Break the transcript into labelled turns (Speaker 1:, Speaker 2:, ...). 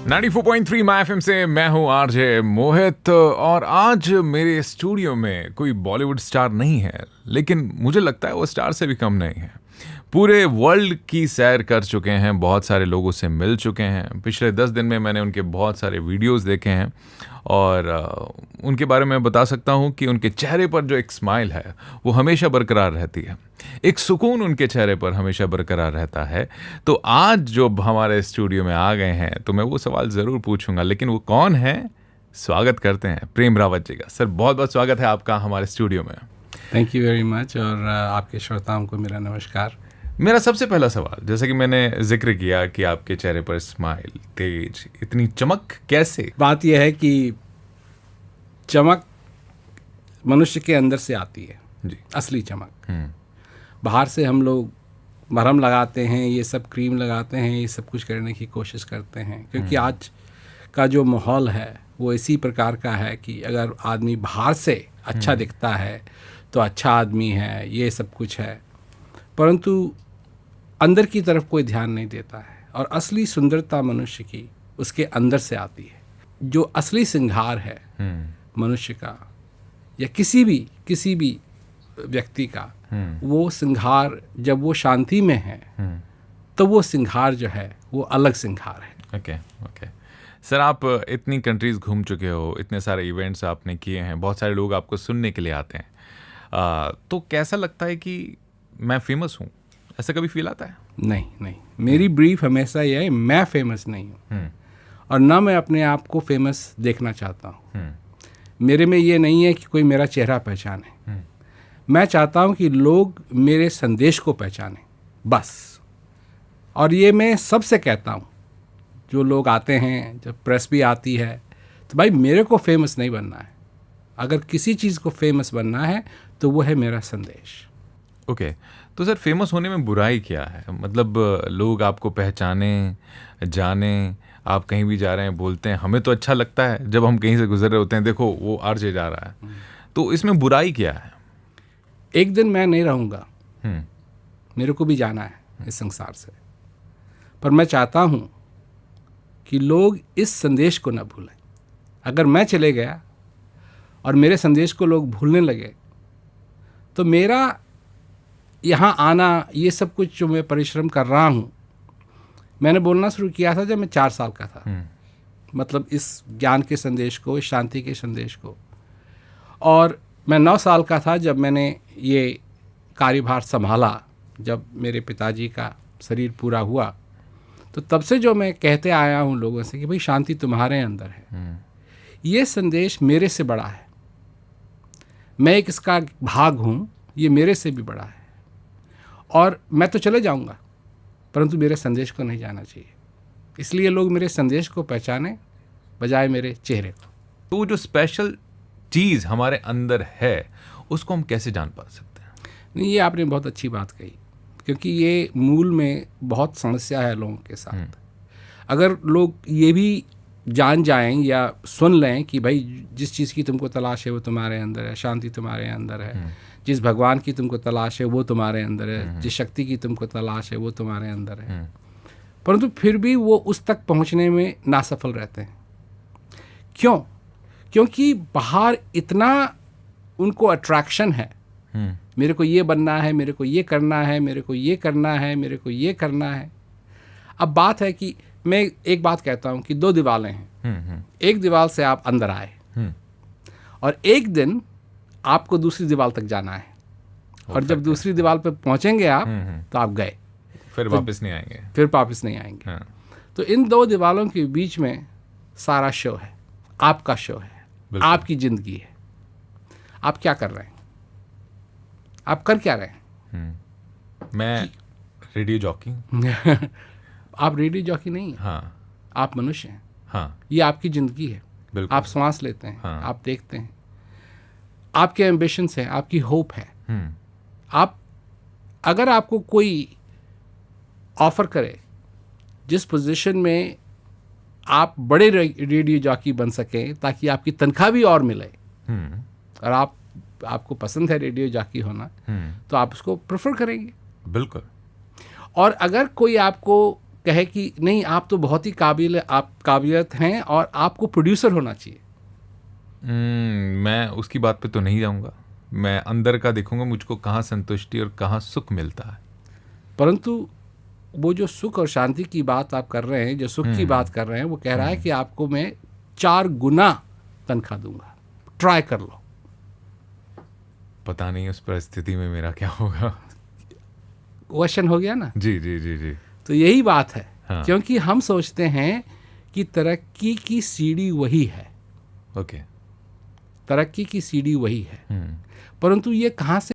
Speaker 1: 94.3 my FM से मैं हूं आरजे मोहित और आज मेरे स्टूडियो में कोई बॉलीवुड स्टार नहीं है, लेकिन मुझे लगता है वो स्टार से भी कम नहीं है। पूरे वर्ल्ड की सैर कर चुके हैं, बहुत सारे लोगों से मिल चुके हैं। पिछले 10 दिन में मैंने उनके बहुत सारे वीडियोस देखे हैं और उनके बारे में बता सकता हूं कि उनके चेहरे पर जो एक स्माइल है वो हमेशा बरकरार रहती है, एक सुकून उनके चेहरे पर हमेशा बरकरार रहता है। तो आज जो हमारे स्टूडियो में आ गए हैं तो मैं वो सवाल ज़रूर पूछूंगा, लेकिन वो कौन है, स्वागत करते हैं प्रेम रावत जी का। सर बहुत बहुत स्वागत है आपका हमारे स्टूडियो में।
Speaker 2: थैंक यू वेरी मच और आपके श्रोताओं को मेरा नमस्कार।
Speaker 1: मेरा सबसे पहला सवाल, जैसे कि मैंने जिक्र किया कि आपके चेहरे पर स्माइल, तेज, इतनी चमक कैसे?
Speaker 2: बात यह है कि चमक मनुष्य के अंदर से आती है
Speaker 1: जी।
Speaker 2: असली चमक। बाहर से हम लोग मरहम लगाते हैं, ये सब क्रीम लगाते हैं, ये सब कुछ करने की कोशिश करते हैं, क्योंकि आज का जो माहौल है वो इसी प्रकार का है कि अगर आदमी बाहर से अच्छा दिखता है तो अच्छा आदमी है, ये सब कुछ है, परंतु अंदर की तरफ कोई ध्यान नहीं देता है। और असली सुंदरता मनुष्य की उसके अंदर से आती है। जो असली श्रृंगार है मनुष्य का या किसी भी व्यक्ति का, वो श्रृंगार जब वो शांति में है तो वो श्रृंगार जो है वो अलग श्रृंगार है।
Speaker 1: ओके। सर आप इतनी कंट्रीज़ घूम चुके हो, इतने सारे इवेंट्स आपने किए हैं, बहुत सारे लोग आपको सुनने के लिए आते हैं, तो कैसा लगता है कि मैं फेमस हूँ? ऐसा कभी फील आता है?
Speaker 2: नहीं, मेरी ब्रीफ हमेशा यह है, मैं फेमस नहीं हूँ और ना मैं अपने आप को फेमस देखना चाहता हूँ। मेरे में ये नहीं है कि कोई मेरा चेहरा पहचाने। मैं चाहता हूँ कि लोग मेरे संदेश को पहचानें, बस। और ये मैं सबसे कहता हूँ, जो लोग आते हैं, जब प्रेस भी आती है, तो भाई मेरे को फेमस नहीं बनना है। अगर किसी चीज़ को फेमस बनना है तो वो है मेरा संदेश।
Speaker 1: ओके। तो सर फेमस होने में बुराई क्या है? मतलब लोग आपको पहचाने, जाने, आप कहीं भी जा रहे हैं, बोलते हैं, हमें तो अच्छा लगता है जब हम कहीं से गुजर रहे होते हैं, देखो वो आरजे जा रहा है, तो इसमें बुराई क्या है?
Speaker 2: एक दिन मैं नहीं रहूँगा, मेरे को भी जाना है इस संसार से, पर मैं चाहता हूँ कि लोग इस संदेश को न भूलें। अगर मैं चले गया और मेरे संदेश को लोग भूलने लगे तो मेरा यहाँ आना, ये सब कुछ जो मैं परिश्रम कर रहा हूँ, मैंने बोलना शुरू किया था जब मैं 4 साल का था। मतलब इस ज्ञान के संदेश को, इस शांति के संदेश को। और मैं 9 साल का था जब मैंने ये कार्यभार संभाला, जब मेरे पिताजी का शरीर पूरा हुआ। तो तब से जो मैं कहते आया हूँ लोगों से कि भाई शांति तुम्हारे अंदर है, ये संदेश मेरे से बड़ा है। मैं एक इसका भाग हूँ, ये मेरे से भी बड़ा है। और मैं तो चले जाऊंगा, परंतु मेरे संदेश को नहीं जाना चाहिए। इसलिए लोग मेरे संदेश को पहचाने बजाय मेरे चेहरे को।
Speaker 1: तो जो स्पेशल चीज़ हमारे अंदर है उसको हम कैसे जान पा सकते हैं?
Speaker 2: नहीं, ये आपने बहुत अच्छी बात कही, क्योंकि ये मूल में बहुत समस्या है लोगों के साथ। अगर लोग ये भी जान जाएं या सुन लें कि भाई जिस चीज़ की तुमको तलाश है वो तुम्हारे अंदर है, शांति तुम्हारे अंदर है, जिस भगवान की तुमको तलाश है वो तुम्हारे अंदर है, जिस शक्ति की तुमको तलाश है वो तुम्हारे अंदर है, परंतु फिर भी वो उस तक पहुंचने में नासफल रहते हैं। क्यों? क्योंकि बाहर इतना उनको अट्रैक्शन है, मेरे को ये बनना है, मेरे को ये करना है, मेरे को ये करना है, मेरे को ये करना है। अब बात है कि मैं एक बात कहता हूँ कि 2 दीवारें हैं। एक दीवार से आप अंदर आए और एक दिन आपको दूसरी दीवार तक जाना है, और जब दूसरी दीवार पर पहुंचेंगे आप तो आप गए,
Speaker 1: फिर वापस नहीं आएंगे।
Speaker 2: फिर वापस नहीं आएंगे। तो इन 2 दीवारों के बीच में सारा शो है, आपका शो है, आपकी जिंदगी है। आप क्या कर रहे हैं? आप कर क्या रहे हैं?
Speaker 1: मैं रेडियो जॉकी।
Speaker 2: आप रेडियो जॉकी नहीं हैं।
Speaker 1: हाँ।
Speaker 2: आप मनुष्य हैं।
Speaker 1: हाँ।
Speaker 2: ये आपकी जिंदगी है।
Speaker 1: बिल्कुल।
Speaker 2: आप सांस लेते हैं।
Speaker 1: हाँ।
Speaker 2: आप देखते हैं, आपके एम्बिशंस हैं, आपकी होप है। आप, अगर आपको कोई ऑफर करे जिस पोजीशन में आप बड़े रेडियो जॉकी बन सकें ताकि आपकी तनख्वाह भी और मिले, और आपको पसंद है रेडियो जॉकी होना, तो आप उसको प्रेफर करेंगे।
Speaker 1: बिल्कुल।
Speaker 2: और अगर कोई आपको कहे कि नहीं आप तो बहुत ही काबिलियत हैं और आपको प्रोड्यूसर होना चाहिए।
Speaker 1: मैं उसकी बात पे तो नहीं जाऊंगा। मैं अंदर का देखूंगा, मुझको कहाँ संतुष्टि और कहाँ सुख मिलता है।
Speaker 2: परंतु वो जो सुख और शांति की बात आप कर रहे हैं, जो सुख की बात कर रहे हैं, वो कह रहा है कि आपको मैं 4 गुना तनख्वाह दूंगा, ट्राई कर लो।
Speaker 1: पता नहीं उस परिस्थिति में मेरा क्या होगा।
Speaker 2: क्वेश्चन हो गया ना।
Speaker 1: जी जी जी जी।
Speaker 2: तो यही बात है।
Speaker 1: हाँ।
Speaker 2: क्योंकि हम सोचते हैं कि तरक्की की सीढ़ी वही है,
Speaker 1: ओके।
Speaker 2: तरक्की की सीढ़ी वही है, परंतु ये कहाँ से